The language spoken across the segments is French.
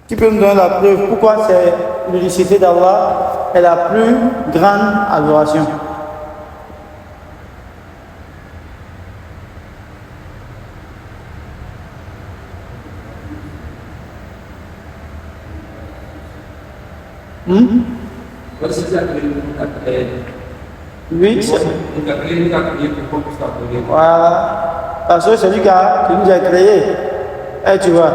Qui peut nous donner la preuve pourquoi c'est l'unicité d'Allah est la plus grande adoration? Oui, voilà. Parce que c'est lui qui nous a créé. Et tu vois.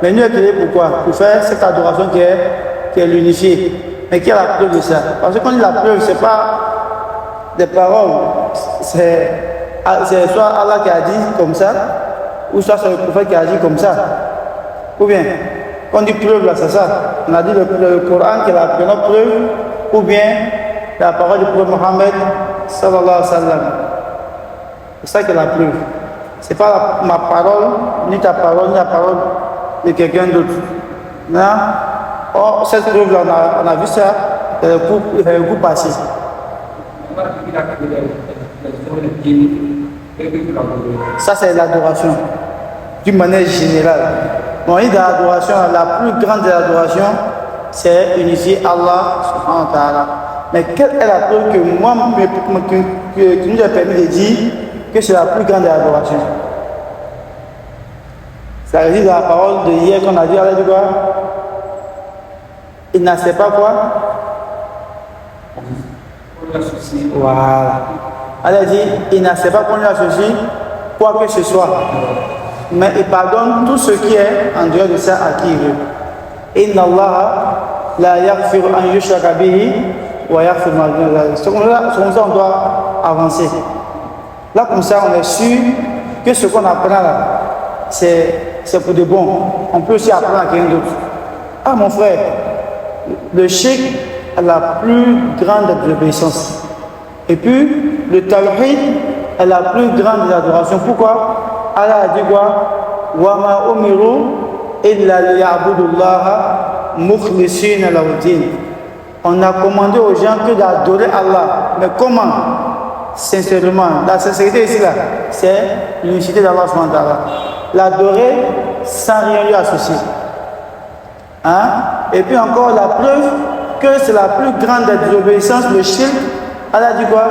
Mais nous a créé pourquoi? Pour faire cette adoration qui est l'unifiée. Mais qui est la preuve de ça? Parce que quand on dit la preuve, ce n'est pas des paroles. C'est soit Allah qui a dit comme ça, ou soit c'est le prophète qui a dit comme ça. Ou bien, quand on dit preuve là, c'est ça. On a dit le Coran qui est la première preuve, ou bien la parole du prophète Mohammed sallallahu alayhi wa sallam. C'est ça qui est la preuve. Ce n'est pas ma parole, ni ta parole, ni la parole de quelqu'un d'autre. Or, cette preuve-là, on a vu ça le coup passé. Ça, c'est l'adoration, d'une manière générale. Bon, il y a l'adoration, la plus grande de l'adoration, c'est unifier Allah subhanahu wa ta'ala. Mais quelle est la preuve que moi, qui nous a permis de dire que c'est la plus grande de l'adoration? Ça réside dans la parole de hier qu'on a dit, elle a dit quoi? Il n'a sait pas quoi? Voilà. Elle a dit, il n'a sait pas qu'on lui associe quoi que ce soit. Mais il pardonne tout ce qui est en dehors de ça à qui il veut. Inna Allah la yaghfiru an yushraka bihi wa yaghfiru ma duna dhalik. C'est comme ça on doit avancer. Là comme ça on est sûr que ce qu'on apprend là, c'est pour de bon. On peut aussi apprendre à quelqu'un d'autre. Ah mon frère, le shirk est la plus grande de l'obéissance. Et puis le tawhid est la plus grande de l'adoration. Pourquoi? Allah a dit quoi? Wa ma umiru illa liya'budullaha mukhlishina lahu-d-din. On a commandé aux gens que d'adorer Allah. Mais comment? Sincèrement. La sincérité ici là, c'est l'unicité d'Allah subhanahu wa ta'ala. L'adorer sans rien lui associer. Hein? Et puis encore la preuve que c'est la plus grande des désobéissances, le shirk. Allah dit quoi?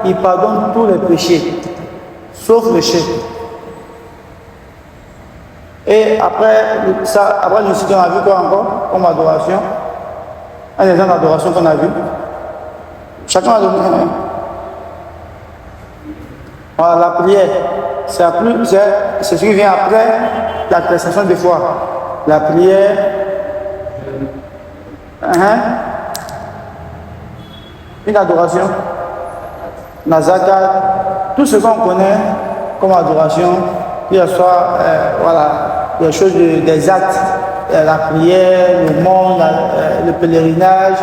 Il pardonne tous les péchés, sauf le shirk. Et après ça, après l'unicité, on a vu quoi encore comme adoration? Un exemple d'adoration qu'on a vu. Chacun a donné un. Voilà, la prière, c'est ce qui vient après la prestation des foi. La prière, une adoration, la zakat, tout ce qu'on connaît comme adoration, qu'il soit voilà, les choses des actes, la prière, le monde, le pèlerinage.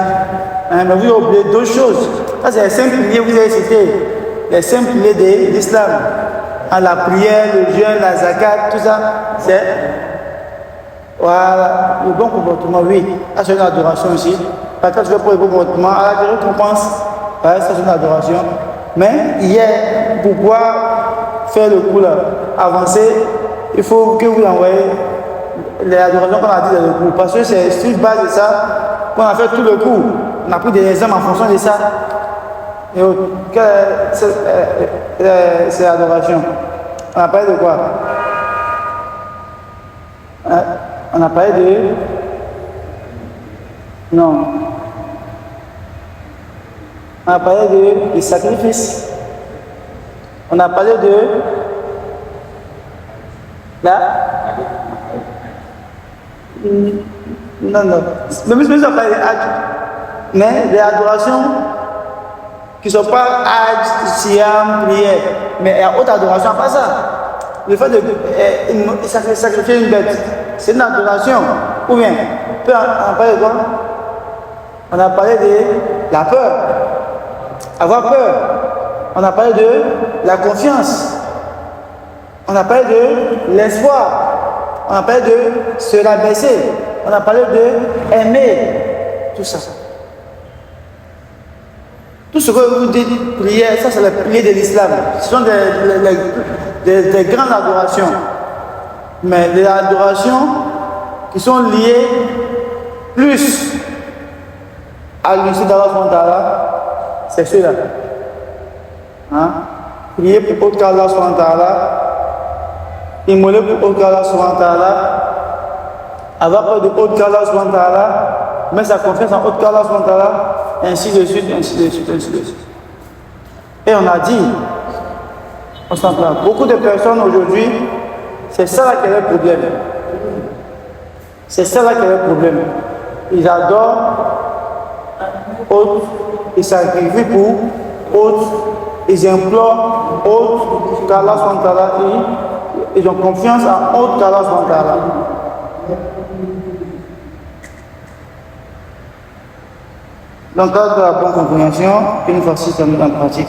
Mais vous avez oublié d'autres choses. Ça, c'est les 5 piliers que vous avez cités. Les 5 piliers de l'islam. La prière, le jeûne, la zakat, tout ça, c'est voilà, le bon comportement, oui. Ça, c'est une adoration aussi. Parce que tu fais pour le bon comportement, à la récompense, ouais, ça, c'est une adoration. Mais hier, pour pouvoir faire le coup là, avancer, il faut que vous envoyez les adorations qu'on a dit dans le cours. Parce que c'est sur base de ça qu'on a fait tout le cours. On a pris des exemples en fonction de ça. Et c'est l'adoration. On a parlé de quoi? On a parlé de... Non. On a parlé de sacrifice. On a parlé de... Là? Non. Mais les adorations qui ne sont pas hajj, siam, prière, mais il y a autre adoration, pas ça. Le fait de sacrifier une bête, c'est une adoration. Ou bien, on a parlé de quoi? On a parlé de la peur, avoir peur. On a parlé de la confiance. On a parlé de l'espoir. On a parlé de se rabaisser. On a parlé de aimer. Tout ça. Tout ce que vous dites prière, ça c'est la prière de l'islam. Ce sont des grandes adorations. Mais les adorations qui sont liés plus à l'unité d'Allah, c'est ceux-là. Hein? Prier pour autre qu'Allah, immoler pour autre qu'Allah, avoir peur de autre qu'Allah, mettre sa confiance en autre qu'Allah, ainsi de suite, ainsi de suite, ainsi de suite. Et on a dit, on s'entend, beaucoup de personnes aujourd'hui, c'est ça là qui est le problème. C'est ça là qui est le problème. Ils adorent autres, ils sacrifient pour autres, ils implorent autres qu'Allah, ils ont confiance en autres qu'Allah. Dans le cadre de la bonne compréhension, une fois ça nous en pratique.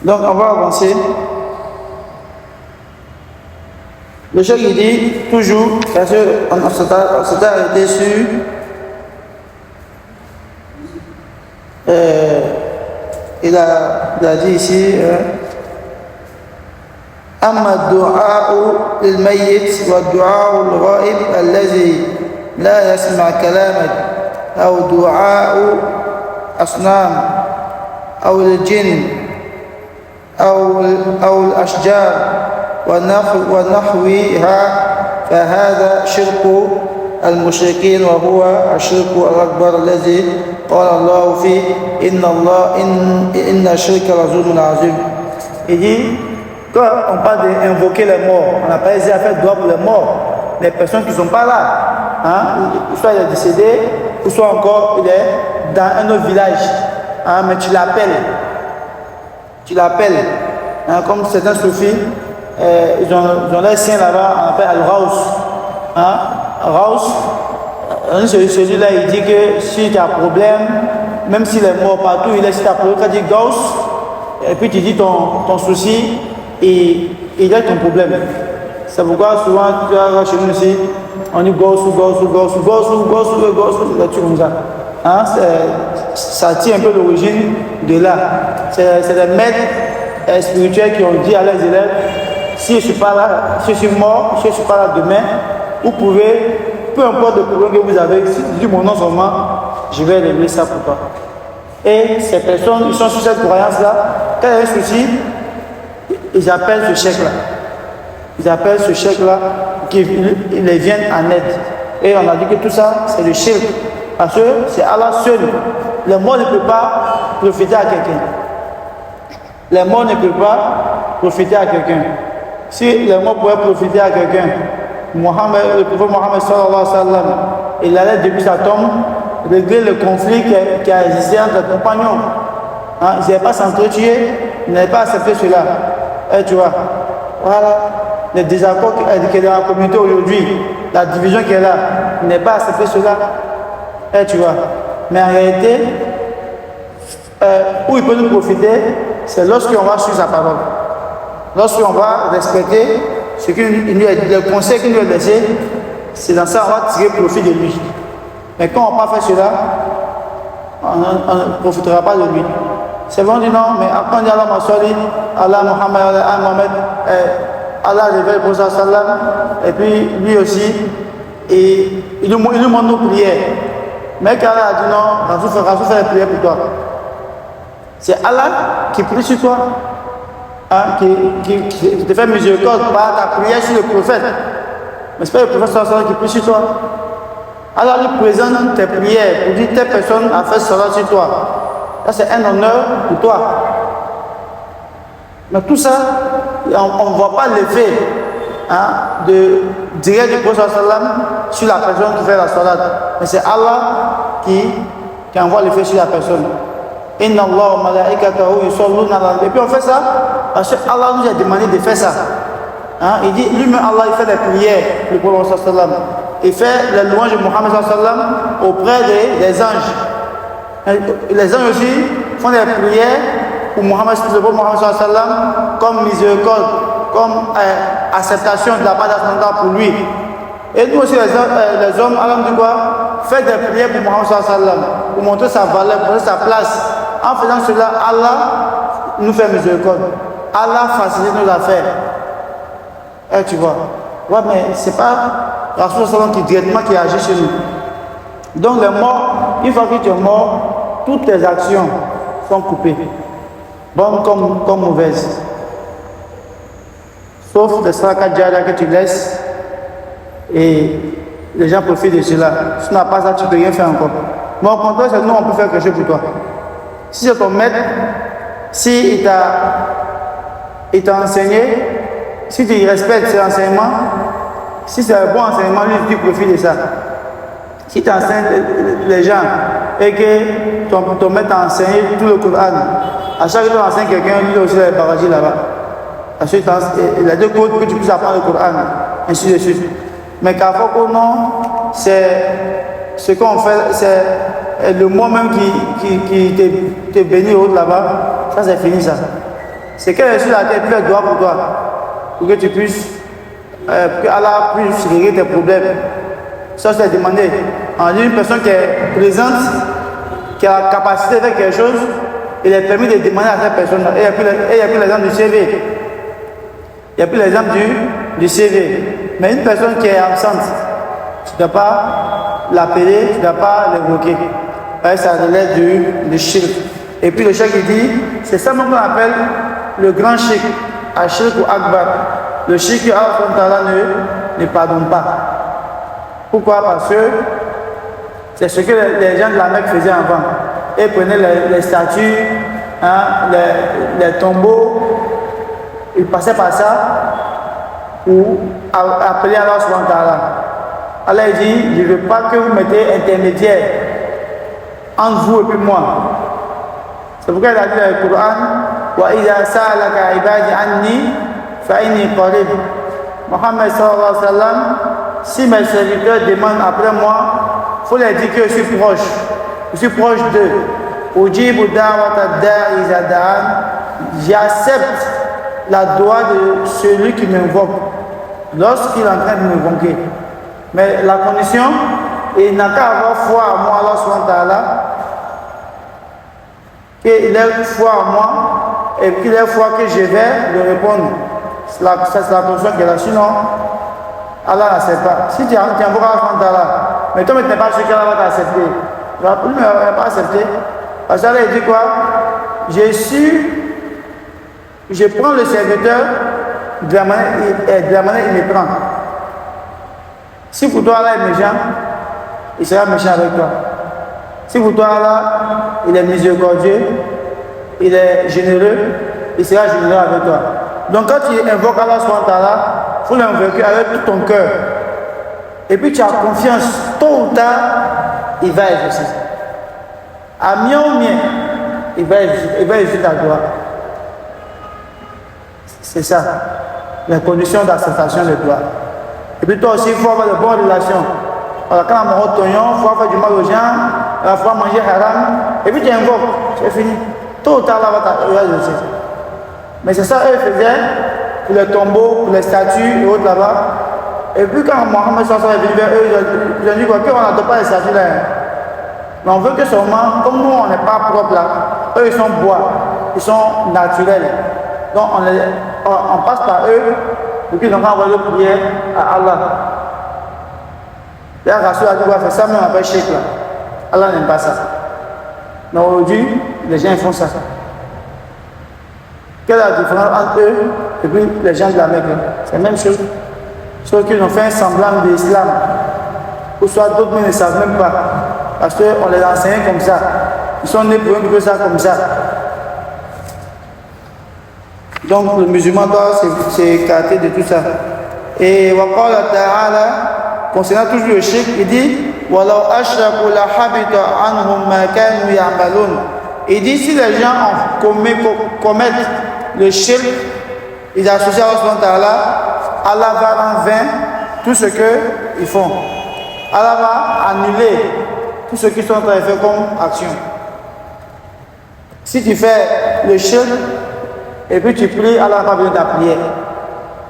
Donc on va avancer. Le cheikh il dit toujours, parce qu'on s'est arrêté sur il a dit ici أما الدعاء للميت والدعاء الغائب الذي لا يسمع كلامك أو دعاء أصنام أو الجن أو الأشجار ونحوها فهذا شرك المشركين وهو الشرك الأكبر الذي قال الله فيه إن الشرك لظلم عظيم. Il dit, quand on parle d'invoquer les morts, on n'a pas hésité à faire droit pour les morts, les personnes qui ne sont pas là, hein, soit il est décédé, ou soit encore il est dans un autre village, hein, mais tu l'appelles, hein, comme certains soufis, ils ont leur sien là-bas, on appelle Al-Raus. Hein? Raus, celui-là il dit que si tu as un problème, même s'il est mort partout, il est si tu as un problème, tu dis Gauss, et puis tu dis ton souci, et il a ton problème. C'est pourquoi souvent tu as chez nous ici, on dit Gauss, là tu comme ça. Hein? Ça tient un peu l'origine de là. C'est les maîtres spirituels qui ont dit à leurs élèves, si je ne suis pas là, si je suis mort, si je ne suis pas là demain, vous pouvez, peu importe le problème que vous avez, si tu dis mon nom seulement, je vais régler ça pour toi. Et ces personnes, ils sont sur cette croyance-là, quand il y a un souci, ils appellent ce chèque-là. Ils appellent ce chèque-là, qu'ils les viennent en aide. Et on a dit que tout ça, c'est le shirk. Parce que c'est Allah seul. Le mort ne peut pas profiter à quelqu'un. Le mort ne peut pas profiter à quelqu'un. Si le mort pouvait profiter à quelqu'un, le prophète Mohammed sallallahu alayhi wa sallam, il allait depuis sa tombe régler le conflit qui a existé entre les compagnons. Hein, ils n'avaient pas s'entretuer, ils n'avaient pas accepté cela. Et tu vois, voilà, les désaccords qui est dans la communauté aujourd'hui, la division qui est là, ils n'avaient pas accepté cela. Et tu vois, mais en réalité, où il peut nous profiter, c'est lorsqu'on va suivre sa parole. Lorsqu'on va respecter ce le conseil qu'il nous a laissé, c'est dans ça qu'on va tirer profit de lui. Mais quand on n'a pas fait cela, on ne profitera pas de lui. C'est bon, on dit non, mais après on dit Allah Masali, Allah Muhammad, Allah Mohamed, Allah révèle le prophète sallam, et puis lui aussi, et il nous montre nos prières. Mais quand Allah a dit non, Rasoul fait les prières pour toi. C'est Allah qui prie sur toi. Hein, qui te fait miséricorde par ta prière sur le prophète. Mais ce n'est pas le prophète qui prie sur toi. Alors lui présente tes prières pour dire telle personne a fait cela sur toi. Ça c'est un honneur pour toi. Mais tout ça, on ne voit pas l'effet de direct du prophète sur la personne qui fait la salat. Mais c'est Allah qui envoie l'effet sur la personne. Inna Allah wa malaikatahu yusalluna ala nabi. Et puis on fait ça parce que Allah nous a demandé de faire ça. Hein? Il dit, lui-même Allah il fait des prières, le prophète sallam. Il fait les louanges de Mohammed sallam auprès des anges. Et les anges aussi font des prières pour Mohammed sallam comme miséricorde, comme acceptation de la part d'Allah pour lui. Et nous aussi les hommes, Allah dit quoi? Faites des prières pour Mohammed sallam pour montrer sa valeur, pour montrer sa place. En faisant cela, Allah nous fait miséricorde. Allah facilite nos affaires. Et tu vois. Ouais, mais c'est pas Rasoul sallam qui directement qui agit chez nous. Donc les morts, une fois que tu es mort, toutes tes actions sont coupées, bonnes comme mauvaises. Sauf les sadaqat jariya que tu laisses et les gens profitent de cela. Si tu n'as pas ça, tu ne peux rien faire encore. Mais au contraire, c'est nous, on peut faire quelque chose pour toi. Si c'est ton maître, si il t'a enseigné, si tu respectes ses enseignements, si c'est un bon enseignement, lui, tu profites de ça. Si tu enseignes les gens et que ton maître t'a enseigné tout le Coran, à chaque fois que tu enseignes quelqu'un, lui aussi il a barragé là-bas. Ensuite, il a deux codes que tu puisses apprendre le Coran, ainsi de suite. Mais Carrefour, non, c'est ce qu'on fait, c'est le mot même qui te bénit au haut là-bas, ça c'est fini ça. C'est qu'elle est sur la terre, elle doit pour toi, pour que tu puisses, que Allah puisse régler tes problèmes. Ça c'est demandé. On dit une personne qui est présente, qui a la capacité de faire quelque chose, il est permis de demander à cette personne-là. Et il y a plus l'exemple du CV. Il n'y a plus l'exemple du CV. Mais une personne qui est absente, tu ne dois pas l'appeler, tu ne dois pas l'évoquer. Ça relève du shirk. Et puis le shirk il dit, c'est ça qu'on appelle le grand shirk, Ashirk ou Akbar. Le shirk que Allah ne pardonne pas. Pourquoi? Parce que c'est ce que les gens de la Mecque faisaient avant. Ils prenaient les statues, les tombeaux, ils passaient par ça pour appeler Allah subhanahu wa ta'ala. Allah dit, je ne veux pas que vous mettez intermédiaire entre vous et puis moi. C'est pourquoi il a dit dans le Coran, وَإِذَا سَأَلَكَ عِبَادِ عَنِّي فَإِنِّي قَرِيبٌ. Mohammed sallallahu alayhi wa sallam, si mes serviteurs demandent après moi, il faut leur dire que je suis proche. Je suis proche d'eux. Ujibu da'wata da'i iza da'an. J'accepte la doua de celui qui m'invoque lorsqu'il est en train de m'invoquer. Mais la condition, il n'a qu'à avoir foi à moi, Allah subhanahu wa ta'ala, qu'il ait foi à moi et qu'il ait foi que je vais lui répondre. C'est la condition qu'il a. Sinon, Allah n'accepte pas. Si tu invoques Allah subhanahu wa ta'ala, mais toi, tu n'es pas sûr qu'Allah va t'accepter. Il ne va pas accepter. Parce qu'Allah dit quoi? Je prends le serviteur de la manière il me prend. Si pour toi Allah est méchant, il sera méchant avec toi. Si pour toi Allah, il est miséricordieux, il est généreux, il sera généreux avec toi. Donc quand tu invoques Allah subhanahu wa ta'ala, il faut l'invoquer avec tout ton cœur. Et puis tu as confiance, tôt ou tard, il va exaucer. À mien ou mien, il va exaucer ta gloire. C'est ça, les conditions d'acceptation de toi. Et puis toi aussi, il faut avoir de bonnes relations. Alors quand on mange ton il faut faire du mal aux gens, il faut manger haram, et puis tu invoques, c'est fini. Tôt ou tard, là, va exaucer. Mais c'est ça, eux faisaient pour les tombeaux, pour les statues et autres là-bas. Et puis quand Mohammed Sassan est venu vers eux, ils ont dit quoi, qu'on n'adopte pas les statues là. Mais on veut que seulement, comme nous on n'est pas propre là, eux ils sont bois, ils sont naturels. Donc on passe par eux pour qu'ils n'ont pas envoyé de prière à Allah. D'ailleurs, Rasoul a dit qu'on va faire ça, mais on appelle Sheikh là. Allah n'aime pas ça. Mais aujourd'hui, les gens font ça. Quelle est la différence entre eux et puis les gens de la Mecque? C'est la même chose. Sauf qu'ils ont fait un semblant de l'islam. Ou soit d'autres ne savent même pas. Parce qu'on les a enseignés comme ça. Ils sont nés pour un peu ça comme ça. Donc le musulman doit s'écarter de tout ça. Et Waqala Ta'ala, concernant toujours le shirk, il dit Walau ashraku la habita anhum ma kanu ya'malun. Il dit si les gens commettent le shirk, ils associent à Allah, Allah va en vain tout ce qu'ils font. Allah va annuler tout ce qu'ils sont en train de faire comme action. Si tu fais le shirk et puis tu pries, Allah n'a pas besoin de ta prière.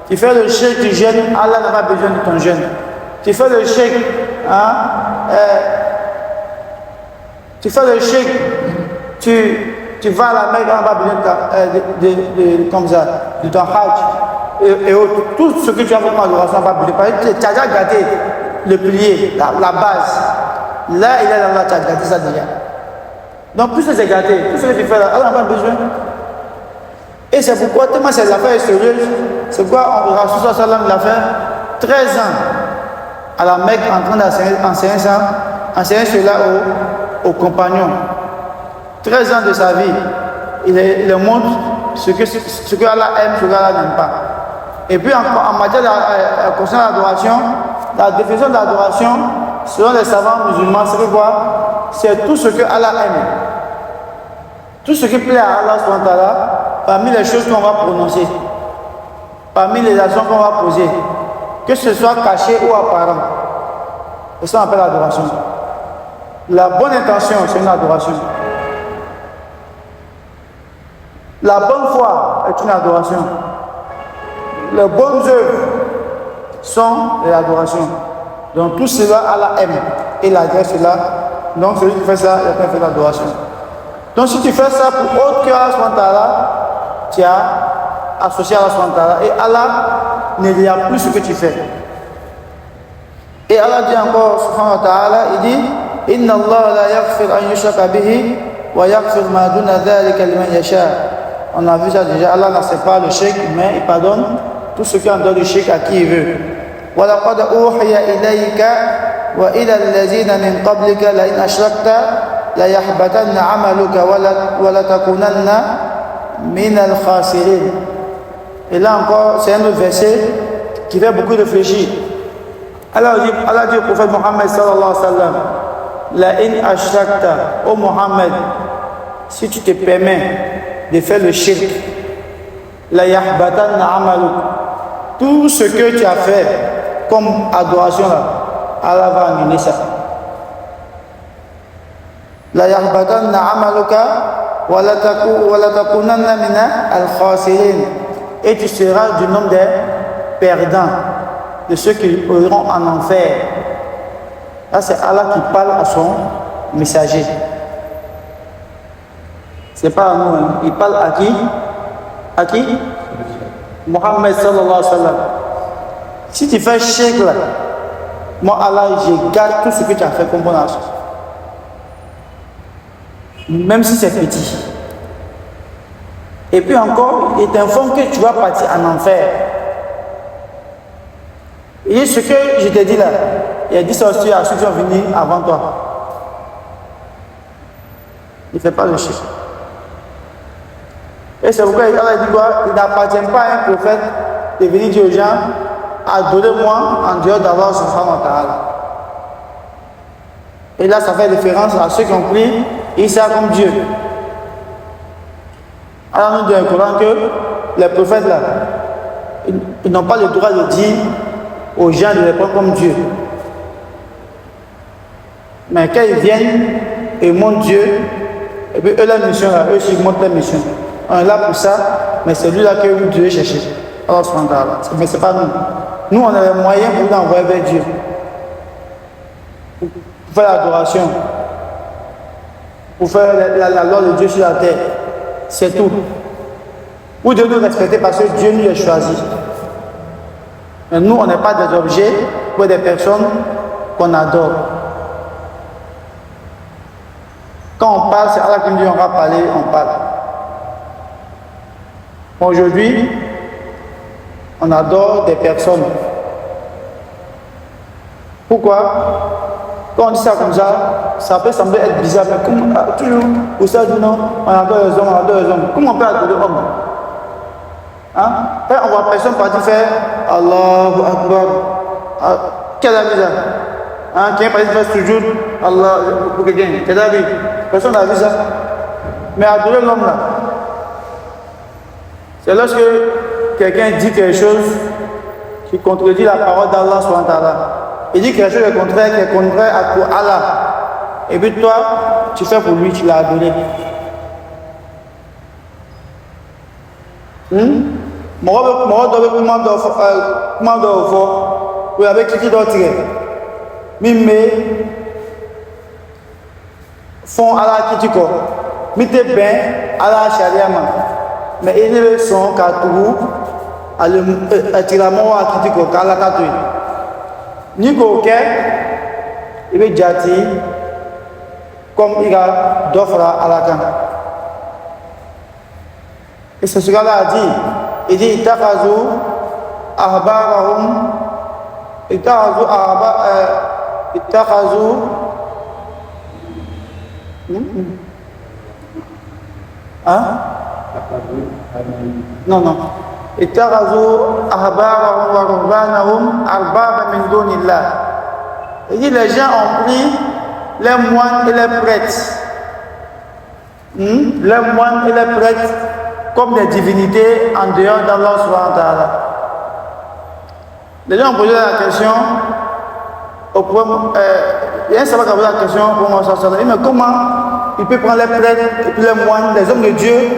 Tu fais le shirk, tu jeûnes, Allah n'a pas besoin de ton jeûne. Tu fais le shirk, tu vas à la Mecque, Allah n'a pas besoin comme ça, de ton hajj. et autres. Tout ce que tu as fait comme adoration va brûler. Tu as déjà gardé le pilier, la base. Là, il est là, tu as gardé ça déjà. Donc, plus c'est gardé, tout ce que tu fais là, Allah n'a pas besoin. Et c'est pourquoi, tellement cette affaire est sérieuse, c'est pourquoi Rasul sallam l'a fait 13 ans à la Mecque en train d'enseigner cela aux compagnons. 13 ans de sa vie, il leur montre ce que Allah aime, ce que Allah n'aime pas. Et puis en matière concernant l'adoration, la définition de l'adoration, selon les savants musulmans, c'est quoi? C'est tout ce que Allah aime. Tout ce qui plaît à Allah subhanahu wa ta'ala, parmi les choses qu'on va prononcer, parmi les actions qu'on va poser, que ce soit caché ou apparent. Et ça on appelle l'adoration. La bonne intention, c'est une adoration. La bonne foi est une adoration. Les bonnes œuvres sont de l'adoration. Donc tout cela, Allah aime. Et il agrée cela. Donc celui qui fait ça, il a fait l'adoration. Donc si tu fais ça pour autre que Allah, tu as associé à Allah et Allah ne lui a plus ce que tu fais. Et Allah dit encore, subhanahu wa ta'ala, il dit Inna Allah la yaghfir an yushraka bihi wa yaghfir ma duna dhalika liman yasha. On a vu ça déjà, Allah n'accepte pas le shirk, mais il pardonne tout ce qui est en dehors du shirk à qui il veut. Wa laqad uhiya ilayka wa ila alladhina min qablika la in ashrakta la yahbatanna 'amaluka wa la takunanna min al-khasirin. Et là encore, c'est un autre verset qui fait beaucoup réfléchir. Allah dit au prophète Mohammed sallallahu alayhi wa sallam, la in ashrakta, ô Mohammed, si tu te permets de faire le shirk, la yahbatanna 'amaluk, tout ce que tu as fait comme adoration là, Allah va annuler ça. La yahbatanna 'amaluka wa la takunanna min al-khasirin, et tu seras du nombre des perdants, de ceux qui iront en enfer. Là, c'est Allah qui parle à son messager. C'est pas à nous, hein. Il parle à qui? À qui? Mohammed sallallahu alayhi wa sallam. Si tu fais shirk là, moi Allah, je garde tout ce que tu as fait comme bonne action. Même si c'est petit. Et puis encore, il t'informe que tu vas partir en enfer. Et ce que je t'ai dit là, il a dit ça aussi à ceux qui sont venus avant toi. Il ne fait pas le chiffre. Et c'est pourquoi Allah dit quoi? Il n'appartient pas à un prophète de venir dire aux gens, adorez-moi en dehors d'Allah subhanahu wa ta'ala. Et là, ça fait référence à ceux qui ont pris Isa comme Dieu. Allah nous dit dans le Coran que les prophètes là, ils n'ont pas le droit de dire aux gens de les prendre comme Dieu. Mais quand ils viennent et montrent Dieu, et puis eux, la mission là, eux aussi ils montrent leur mission. On est là pour ça, mais c'est lui là que vous devez chercher. Allah subhanahu wa ta'ala. Mais c'est pas nous. Nous, on a les moyens pour nous envoyer vers Dieu. Pour faire l'adoration. Pour faire la loi de Dieu sur la terre. C'est tout. Vous devez nous respecter parce que Dieu nous a choisi. Mais nous, on n'est pas des objets ou des personnes qu'on adore. Quand on parle, c'est Allah qui nous dit on va parler, on parle. Aujourd'hui, on adore des personnes. Pourquoi? Quand on dit ça comme ça peut sembler être bizarre, mais comme toujours, pour ça, non, on adore les hommes, on adore les hommes. Comment on peut adorer l'homme? Hein? Quand on voit personne partir faire Allahu Akbar. Quelle a vu ça? Hein? Qui est parti faire sujoud Allah pour quelqu'un? Quelle a vu? Personne n'a vu ça. Mais adorer l'homme là, c'est lorsque quelqu'un dit quelque chose qui contredit la parole d'Allah subhanahu wa ta'ala. Il dit quelque chose qui est contraire à Allah. Et puis toi, tu fais pour lui, tu l'as adoré. Moi, comment vous avez cliqué d'autres. Mais font à la kitiko. Mite ben à la chariama. Mais ils ne sont qu'à tout tiramo à critiquer kala katui ni ko ke ibe jati comme il a d'offre à la can et ce gars-là a dit il dit itakazu ahbarahum itakazu non اتخذوا أحبارهم ورهبانهم أربابا من دون الله. Il dit les gens ont pris les moines et les prêtres, les moines et les prêtres comme des divinités en dehors d'Allah subhanahu wa ta'ala. Les gens ont posé la question il y a un sabbat qui a posé la question pour moi, mais comment il peut prendre les prêtres et puis les moines, les hommes de Dieu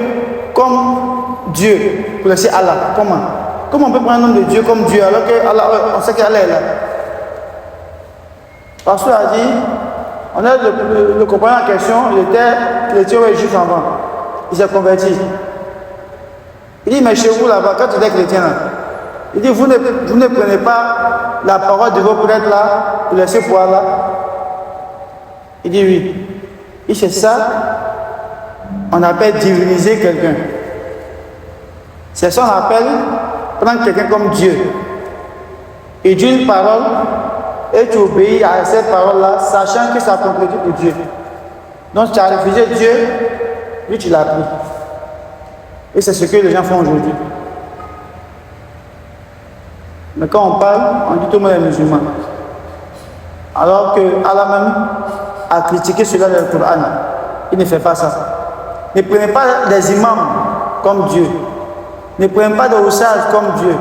comme Dieu pour laisser Allah? Comment on peut prendre un homme de Dieu comme Dieu alors que Allah, on sait qu'Allah est là? Parce qu'il a dit, on a le compagnon en question, il était chrétien et juif avant, il s'est converti. Il dit, mais chez vous là-bas, quand tu étais chrétien là, il dit, vous ne prenez pas la parole de vos prêtres là pour laisser pour Allah? Il dit oui. Et c'est ça, on appelle diviniser quelqu'un. C'est ça qu'on appelle prendre quelqu'un comme Dieu. Et dire une parole et tu obéis à cette parole-là, sachant que ça contredit pour Dieu. Donc tu as refusé Dieu, lui tu l'as pris. Et c'est ce que les gens font aujourd'hui. Mais quand on parle, on dit tout le monde est musulman. Alors que Allah même a critiqué cela dans le Coran. Il ne fait pas ça. Ne prenez pas des imams comme Dieu. Ne prenez pas de sages comme Dieu.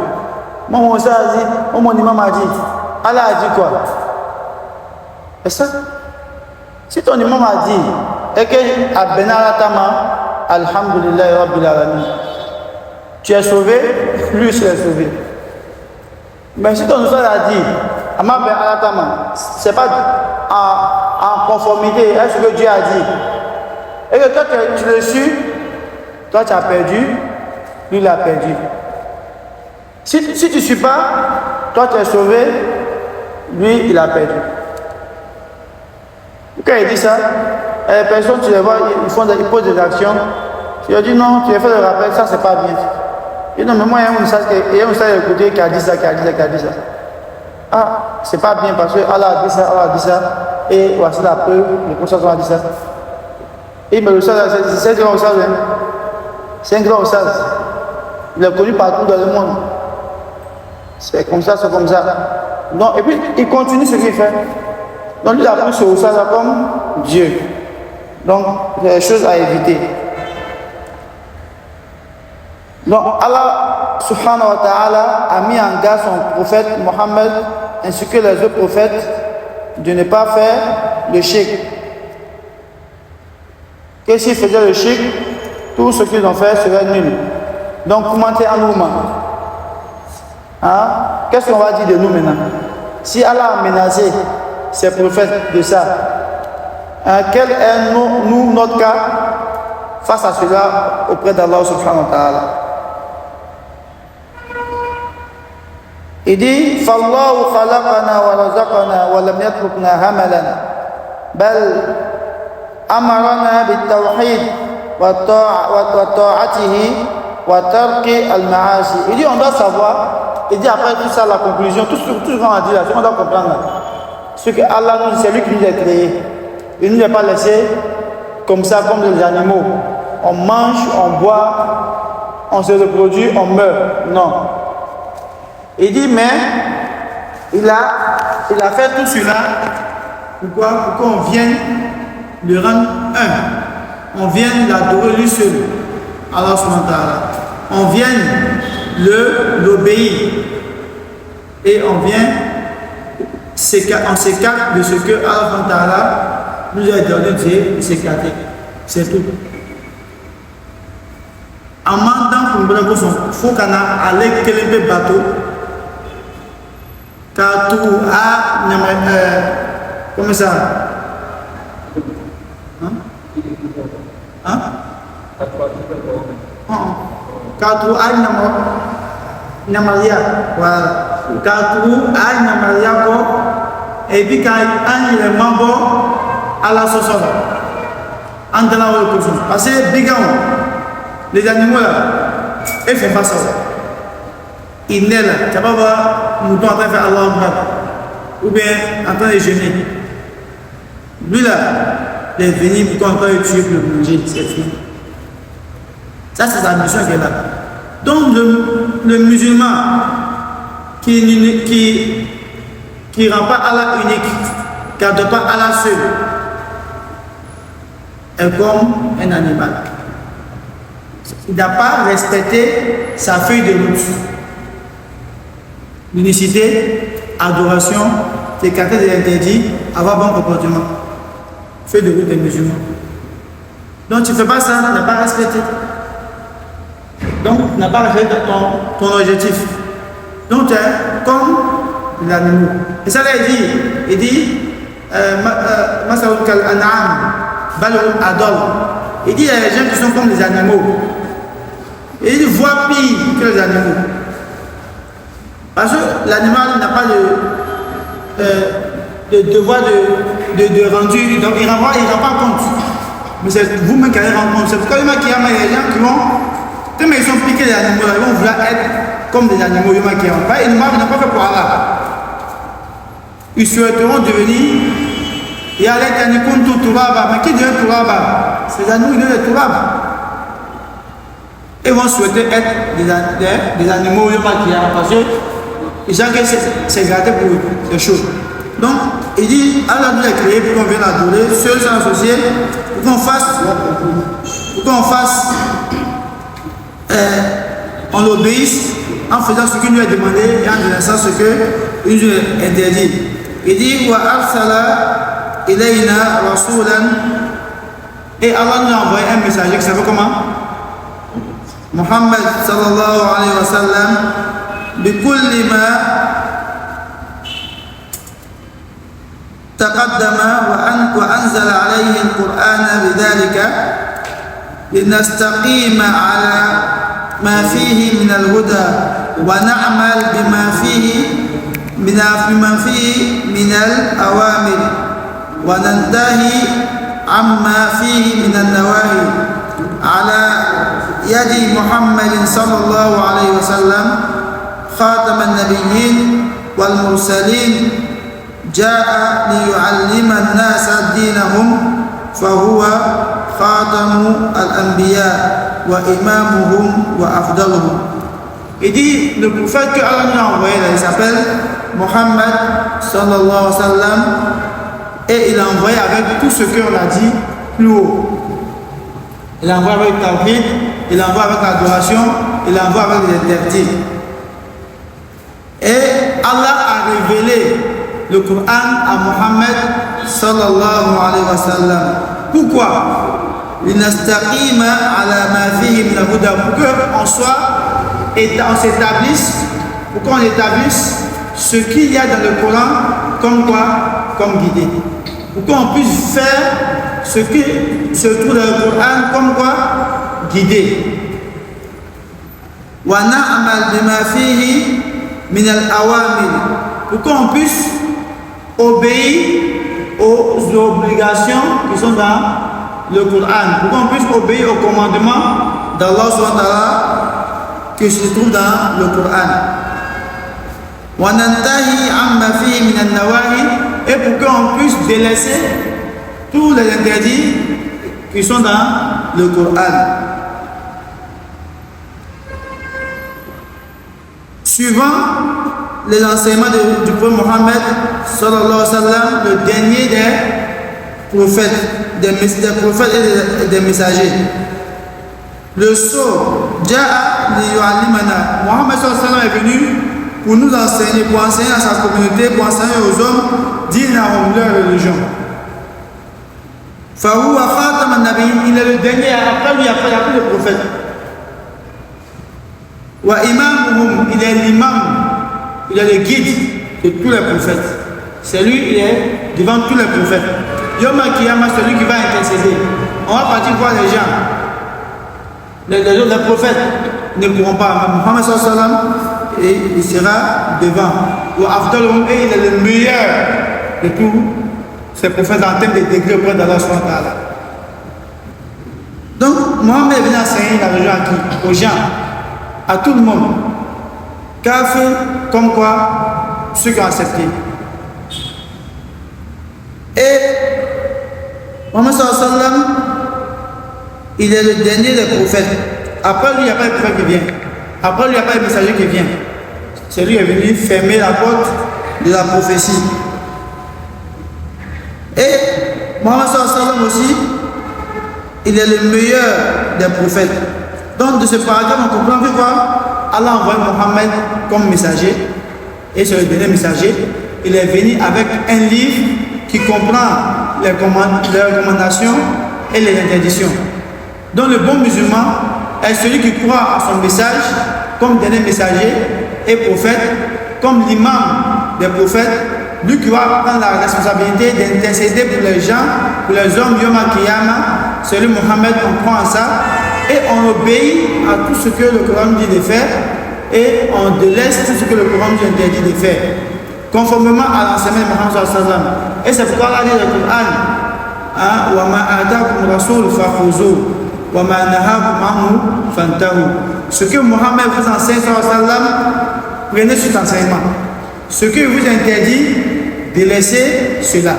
Moi, mon sage a dit, mon imam a dit, Allah a dit quoi? Et ça, si ton imam a dit, et que Abena Tama, Alhamdulillah Rabbil Alamin, tu es sauvé, lui il est sauvé. Mais si ton sage a dit, Amma Ben Alatama, c'est pas en conformité avec ce que Dieu a dit. Et que toi tu le suis, toi tu as perdu, lui il a perdu. Si tu ne suis pas, toi tu es sauvé, lui il a perdu. Quand il dit ça, les personnes, tu les vois, ils posent des actions. Tu leur dis non, tu les fais le rappel, ça c'est pas bien. Et non, mais moi il y a un message écouté qui a dit ça, qui a dit ça. Ah, c'est pas bien parce que Allah a dit ça, et voici la preuve, les professeurs ont dit ça. Et mais le sage, c'est un grand sage, c'est un grand sage. Il est connu partout dans le monde. C'est comme ça, c'est comme ça. Donc, et puis, il continue ce qu'il fait. Donc, il a pris ce sage comme Dieu. Donc, il y a des choses à éviter. Donc, Allah subhanahu wa ta'ala a mis en garde son prophète Mohammed ainsi que les autres prophètes de ne pas faire le shirk. Que s'ils faisaient le shirk, tout ce qu'ils ont fait serait nul. Donc, commentez en nous. Hein? Qu'est-ce qu'on va dire de nous maintenant? Si Allah a menacé ses prophètes de ça, quel est notre cas face à cela auprès d'Allah subhanahu wa ta'ala? Il dit فالله خلقنا ورزقنا ولم يتركنا هملا بل أمرنا بالتوحيد وطاعته وترك المعاصي. Il dit on doit savoir, il dit après tout ça la conclusion, tout ce qu'on a dit là, on doit comprendre là. Ce que Allah nous dit, c'est lui qui nous a créés. Il ne nous a pas laissé comme ça, comme des animaux. On mange, on boit, on se reproduit, on meurt. Non. Il dit, mais il a fait tout cela. Pourquoi? Pour qu'on vienne le rendre un. On vienne l'adorer lui seul. Allah subhanahu wa ta'ala. On vienne l'obéir. Et on s'écarte de ce que Allah subhanahu wa ta'ala nous a donné de s'écarter. C'est tout. En mandant pour nous il faut qu'on aille quel bateau. Katu a comment ça? Katu a Namaria, voilà. Katou, a Namaria, et puis quand il est membre à la sauce. En tenant le coussin. Parce que les animaux là, ils ne font pas ça. Ils naissent là. Tu vas pas voir un mouton en train de faire Allah Akbar. Ou bien en train de jeûner. Lui là, il est venu pour qu'on peut tuer pour le manger. C'est fini. Ça, c'est la mission qu'elle a. Donc, le musulman qui ne rend pas Allah unique, qui n'adore pas Allah seul, est comme un animal. Il n'a pas respecté sa feuille de route. L'unicité, adoration, écarter des interdits, avoir bon comportement. Feuille de route des musulmans. Donc tu ne fais pas ça, tu n'as pas respecté. Donc tu n'as pas respecté ton objectif. Donc tu es comme l'animal. Et ça là il dit, Masaoud Kal-An'am, Baloum Adol. Il dit il y a des gens qui sont comme les animaux. Et il voit pire que les animaux. Parce que l'animal n'a pas de devoir de rendu. Donc il ne rend pas compte. Mais c'est vous-même qui allez rendre compte. C'est pourquoi il y a des gens qui vont, tellement ils sont piqués les animaux, ils vont vouloir être comme des animaux. Ils n'ont pas fait pour Allah. Ils souhaiteront devenir. Et à l'éternel, mais qui devient Touraba? Ces animaux, ils deviennent Touraba. Ils vont souhaiter être des animaux parce qu'ils savent que c'est gâté pour ces choses. Donc, il dit, Allah nous a créé pour qu'on vienne adorer, seul sans associer, pour qu'on fasse, on l'obéisse en faisant ce qu'il nous a demandé et en laissant ce qu'il nous a interdit. Il dit, wa arsala ilayna rasulan, et Allah nous a envoyé un messager qui s'appelle comment? Muhammad sallallahu alayhi wa sallam, bikulli ma تقدم وأنزل عليه القرآن بذلك لنستقيم على ما فيه من الهدى ونعمل بما فيه من الأوامر وننتهي عما فيه من النواهي على يد محمد صلى الله عليه وسلم خاتم النبيين والمرسلين جاء ليعلم الناس دينهم فهو خاتم الأنبياء وإمامهم وأفضلهم. Il dit, le prophète que Allah nous a envoyé là, il s'appelle Muhammad sallallahu alayhi wa sallam, et il a envoyé avec tout ce qu'on a dit plus haut. Il a envoyé avec Tawhid, il a envoyé avec l'adoration, il a envoyé avec les interdits. Et Allah a révélé le Coran à Muhammad sallallahu alayhi wa sallam. Pourquoi? Linastaqima ala ma fihi min al-huda, pour qu'on soit et on s'établisse, pour qu'on établisse ce qu'il y a dans le Coran comme quoi? Comme guidé. Pour qu'on puisse faire ce qui se trouve dans le Coran comme quoi? Guidé. Wa na'mal bima fihi min al-awamir, pour qu'on puisse obéir aux obligations qui sont dans le Coran, pour qu'on puisse obéir aux commandements d'Allah subhanahu wa ta'ala qui se trouvent dans le Coran. Wa nantahi amma fihi min an-nawahi, et pour qu'on puisse délaisser tous les interdits qui sont dans le Coran. Suivant les enseignements du prophète Mohammed sallallahu alayhi wa sallam, le dernier des prophètes, et des messagers. Le sceau, Ja'a li yu'allimana. Mohammed sallallahu alayhi wa sallam est venu pour nous enseigner, pour enseigner à sa communauté, pour enseigner aux hommes, dinahum, leur religion. Fahuwa khatam an-nabiyyin, il est le dernier, après lui, après le prophète. Wa imamuhum, il est l'imam, il est le guide de tous les prophètes. C'est lui, il est devant tous les prophètes. Yom Kiyama, c'est lui qui va intercéder. On va partir voir les gens. Les prophètes ne pourront pas. Muhammad sallallahu alayhi wa sallam, et il sera devant. Et il est le meilleur de tous ces prophètes en termes de degrés auprès d'Allah subhanahu wa ta'ala. Donc, Mohammed est venu enseigner la religion à qui? Aux gens, à tout le monde. Kafir, comme quoi, ceux qui ont accepté. Et Mohammed sallallahu alayhi wa sallam, il est le dernier des prophètes. Après lui, il n'y a pas de prophète qui vient. Après lui, il n'y a pas de messager qui vient. C'est lui qui est venu fermer la porte de la prophétie. Et Mohammed sallallahu alayhi wa sallam aussi, il est le meilleur des prophètes. Donc de ce paragraphe, on comprend que quoi? Allah envoie Mohammed comme messager. Et c'est le dernier messager. Il est venu avec un livre qui comprend les recommandations et les interdictions. Donc le bon musulman est celui qui croit à son message comme dernier messager et prophète, comme l'imam des prophètes, lui qui va prendre la responsabilité d'intercéder pour les gens, pour les hommes, Yom al-Qiyamah. Celui Mohammed, on croit en ça et on obéit à tout ce que le Coran dit de faire et on délaisse tout ce que le Coran dit interdit de faire, conformément à l'enseignement de Mohammed sallallahu alayhi wa sallam. Et c'est pourquoi Allah dit dans le Coran, wa ma atakum rasoul fakhuzu wa ma nahakum anhu fantahu. Ce que Mohammed vous enseigne sallallahu alayhi wa sallam, prenez cet enseignement. Ce que vous interdit, délaissez cela.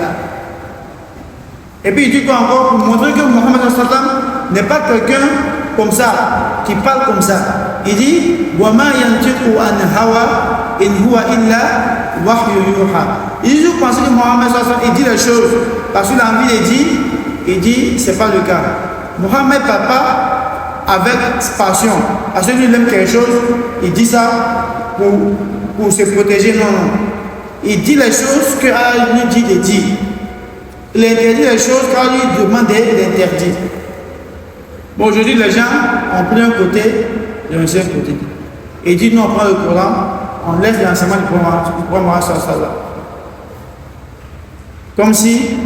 Et puis il dit quoi encore? Pour montrer que Mohammed sallallahu alayhi wa sallam n'est pas quelqu'un comme ça, qui parle comme ça. Il dit wa ma yantiqu an hawa in huwa illa wahyu yuha. Il dit, je pense que Mohammed sallallahu alayhi wa sallam, il dit les choses parce qu'il a envie de dire, il dit c'est pas le cas. Mohammed ne parle pas avec passion. Parce que lui il aime quelque chose, il dit ça pour se protéger. Non, non. Il dit les choses que Allah lui dit de dire. Il interdit les choses qu'Allah lui demande d'interdire. Bon, aujourd'hui, les gens ont pris un côté et un seul côté. Et il dit, nous, on prend le Coran, on laisse l'enseignement du prophète sallallahu. Comme si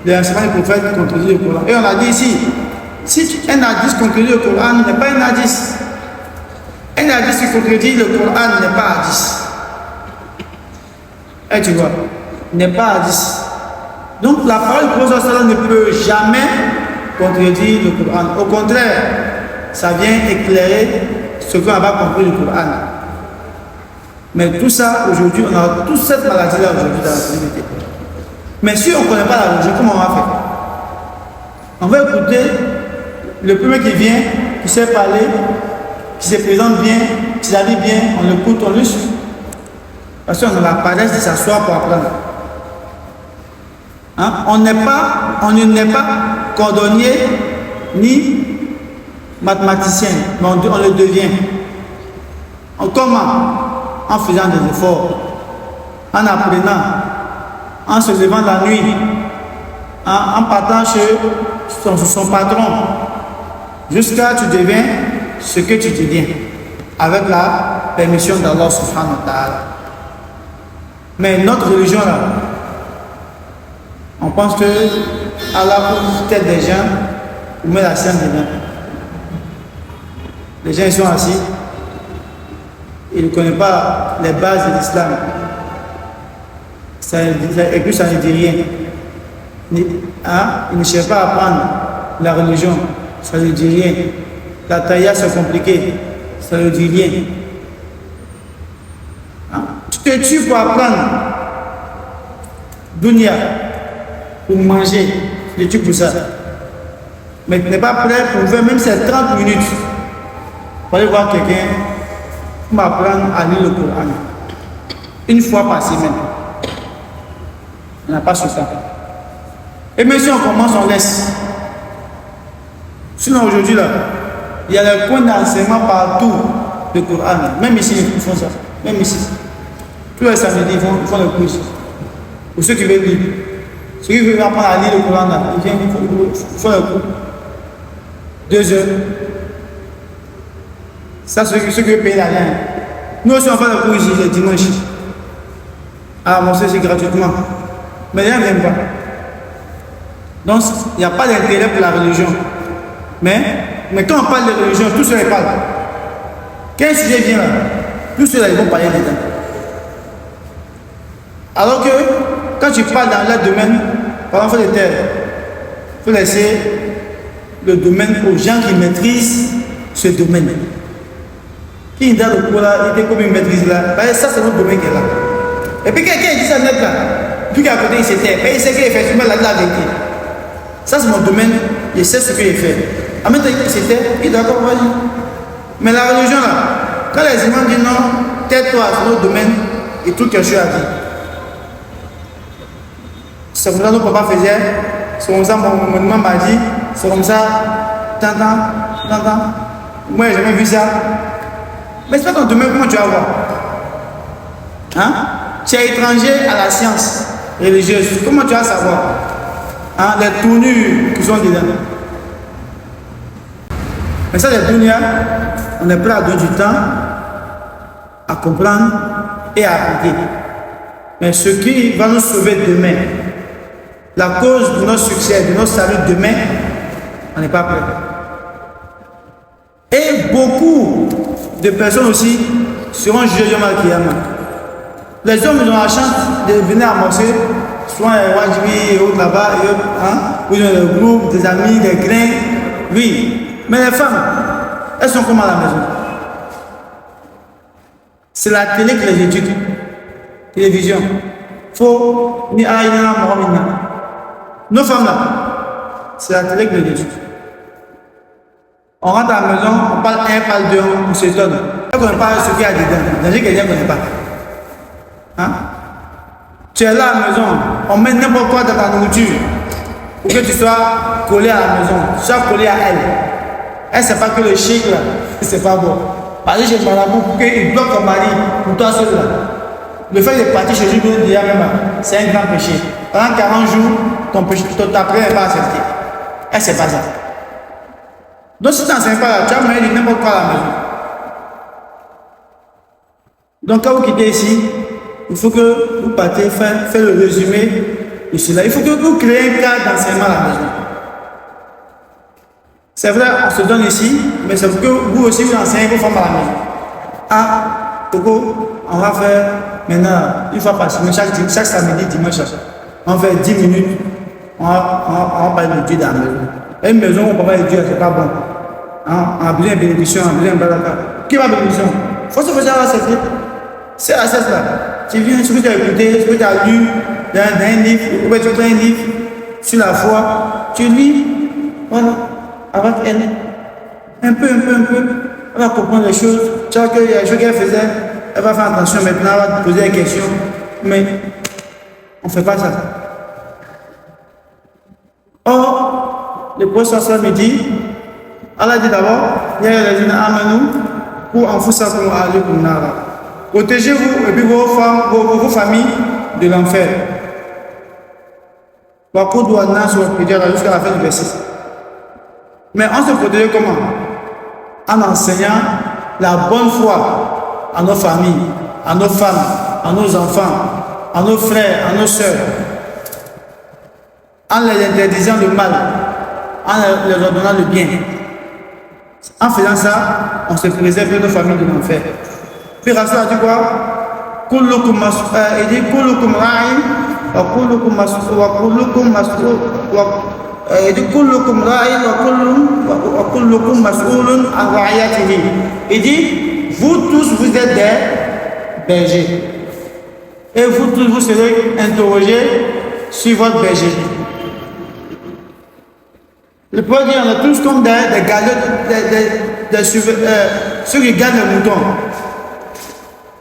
l'enseignement du prophète contredit le Coran. Et on a dit ici, si un hadith contredit le Coran, n'est pas un hadith. Un hadith qui contredit le Coran n'est pas hadith. Et tu vois, n'est pas hadith. Donc la parole du prophète sallallahu ne peut jamais contredire le Coran. Au contraire, ça vient éclairer ce qu'on n'a pas compris du Coran. Mais tout ça, aujourd'hui, on a toute cette maladie-là aujourd'hui dans la communauté. Mais si on ne connaît pas la religion, comment on va faire? On va écouter le premier qui vient, qui sait parler, qui se présente bien, qui s'habille bien, on l'écoute, on le suit. Parce qu'on a la paresse de s'asseoir pour apprendre. Hein? On ne n'est pas cordonnier ni mathématicien, mais on le devient. Comment? En faisant des efforts, en apprenant, en se levant la nuit, en partant chez son patron, jusqu'à ce que tu deviens ce que tu deviens, avec la permission d'Allah subhanahu wa ta'ala. Mais notre religion là, on pense que Allah ouvre tête des gens ou met la sienne dedans. Les gens ils sont assis, ils ne connaissent pas les bases de l'islam. Et puis ça ne dit rien. Ils ne cherchent pas à apprendre la religion, ça ne dit rien. La taïa c'est compliqué, ça ne dit rien. Tu te tues pour apprendre dunya, pour manger, tu te tues pour ça. Mais tu n'es pas prêt pour faire même ces 30 minutes pour aller voir quelqu'un pour m'apprendre à lire le Coran. Une fois par semaine. On n'a pas ce temps. Et même si on commence, on laisse. Sinon aujourd'hui là, il y a les points d'enseignement partout du Coran. Même ici, ils font ça. Même ici. Tous les samedis, ils font le quiz. Pour ceux qui veulent lire. Ceux qui veulent apprendre à lire le Coran, là, ils viennent, ils font le cours. 2 heures. Ça, ceux qui veulent payer l'argent. Nous aussi, on fait le cours ici, le dimanche. Ah, bon, c'est gratuitement. Mais les gens ne viennent pas. Donc, il n'y a pas d'intérêt pour la religion. Mais quand on parle de religion, tout se parle. Quel sujet vient là? Tous ceux-là, ils vont parler dedans. Alors que quand tu parles dans leur domaine, par exemple, il faut laisser le domaine aux gens qui maîtrisent ce domaine. Qui dans le cours là, il était comme une maîtrise là, ça c'est notre domaine qui est là. Et puis quelqu'un dit ça net là, puis qu'à côté il s'était, il sait qu'il fait effectivement la vérité. Ça c'est mon domaine, je sais ce qu'il fait. En même temps il s'était, il est d'accord, vas-y. Mais la religion là, quand les imams disent non, tais-toi, c'est notre domaine, et tout quelque chose à dire. C'est comme ça que nos papas faisaient, c'est comme ça que mon imam m'a dit, c'est comme ça, t'entends. Moi j'ai jamais vu ça. Mais c'est pas ton domaine, comment tu vas voir? Hein? Tu es étranger à la science religieuse, comment tu vas savoir? Hein? Les tournures qui sont dedans. Mais ça, les tournures, on est prêt à donner du temps à comprendre et à appliquer. Mais ce qui va nous sauver demain, la cause de notre succès, de notre salut demain, on n'est pas prêt. Et beaucoup de personnes aussi seront jugées Yom Al-Kiyama. Les hommes ils ont la chance de venir amorcer, soit les Wajibi et autres là-bas, ou dans le groupe, des amis, des grains. Oui. Mais les femmes, elles sont comme à la maison. C'est la télé qui les étudie. Télévision. Faut ni aïna, mohamina. Nos femmes là, c'est la télé qui les étudie. On rentre à la maison, on parle un, parle deux, on s'étonne. On ne connaît pas ce qu'il y a dedans. Dans quelqu'un ne connaît pas. Hein? Tu es là à la maison, on met n'importe quoi dans ta nourriture pour que tu sois collé à la maison, tu sois collé à elle. Elle ne sait pas que le chic là, c'est pas bon. Parce que chez Marabout, pour qu'il bloque ton mari, pour toi seul là. Le fait de partir chez lui, déjà même, c'est un grand péché. Pendant 40 jours, ta prière n'est pas acceptée. Elle ne sait pas ça. Donc si tu n'enseignes pas là, tu as moyen de n'importe quoi à la maison. Donc quand vous quittez ici, il faut que vous partez faire le résumé de cela. Il faut que vous créez un cadre d'enseignement à la maison. C'est vrai, on se donne ici, mais c'est pour que vous aussi vous enseignez vos femmes à la maison. Ah, Togo, on va faire maintenant, une fois par semaine, chaque samedi, dimanche, on va faire 10 minutes, on va parler de Dieu dans la maison. Et une maison où on ne peut pas dire Dieu, c'est pas bon. Hein? On a besoin de bénédiction, on a besoin de baraka. Qui va bénédiction? Il faut se faire accepter. C'est la cesse là. Tu viens, ce que tu as écouté, ce que tu as lu dans un livre, ou bien tu prends un livre sur la foi, tu lis, voilà, avec elle. Un peu. Elle va comprendre les choses. Tu vois qu'il y a des choses qu'elle faisait, elle va faire attention maintenant, elle va te poser des questions. Mais on ne fait pas ça. Or, le prophète sallallahu alayhi wa sallam dit, Allah dit d'abord, ya ayyuhallazina amanu qu anfusakum wa ahlikum nara. Protégez-vous et puis vos femmes, vos familles de l'enfer. Jusqu'à la fin du verset. Mais on se protège comment? En enseignant la bonne foi à nos familles, à nos femmes, à nos enfants, à nos frères, à nos sœurs. En les interdisant le mal, en leur donnant le bien. En faisant ça, on se préserve de nos familles de l'enfer. Puis Rasul a dit quoi? Il dit kullukum ra'in wa kullukum mas'ul wa kullukum mas'ul il dit kullukum ra'in wa kullukum mas'ulun an ra'iyatihi. Il dit vous tous vous êtes des bergers et vous tous vous serez interrogés sur votre berger. Le prophète dit on est tous comme des gardeurs, ceux qui gardent les moutons.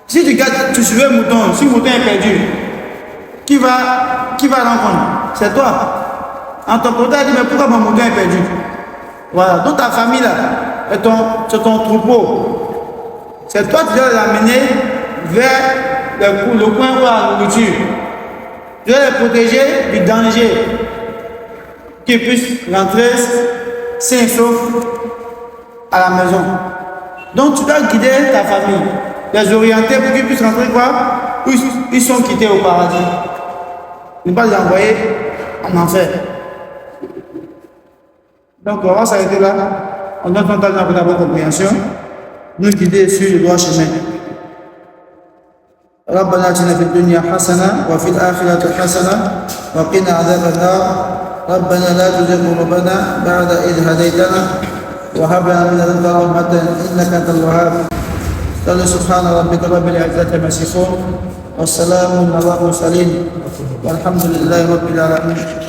Si tu suivais un mouton, si le mouton est perdu, qui va rencontrer? C'est toi. En ton côté, dit mais pourquoi mon mouton est perdu? Voilà, donc ta famille là, c'est ton troupeau. C'est toi qui dois l'amener vers le coin où il y a la nourriture. Tu dois les protéger du danger. Qu'ils puissent rentrer sains et saufs à la maison. Donc tu dois guider ta famille, les orienter pour qu'ils puissent rentrer quoi? Où ils sont quittés au paradis. Ne pas les envoyer en enfer. Donc on va s'arrêter là. On donne ton temps pour la bonne compréhension. Nous guider sur le droit chemin. ربنا آتنا في الدنيا حسنة وفي الآخرة حسنة وقنا عذاب النار ربنا لا تزغ قلوبنا بعد إذ هديتنا وهب لنا من لدنك رحمة إنك أنت الوهاب. سبحان ربك رب العزة عما يصفون والسلام على المرسلين والحمد لله رب العالمين.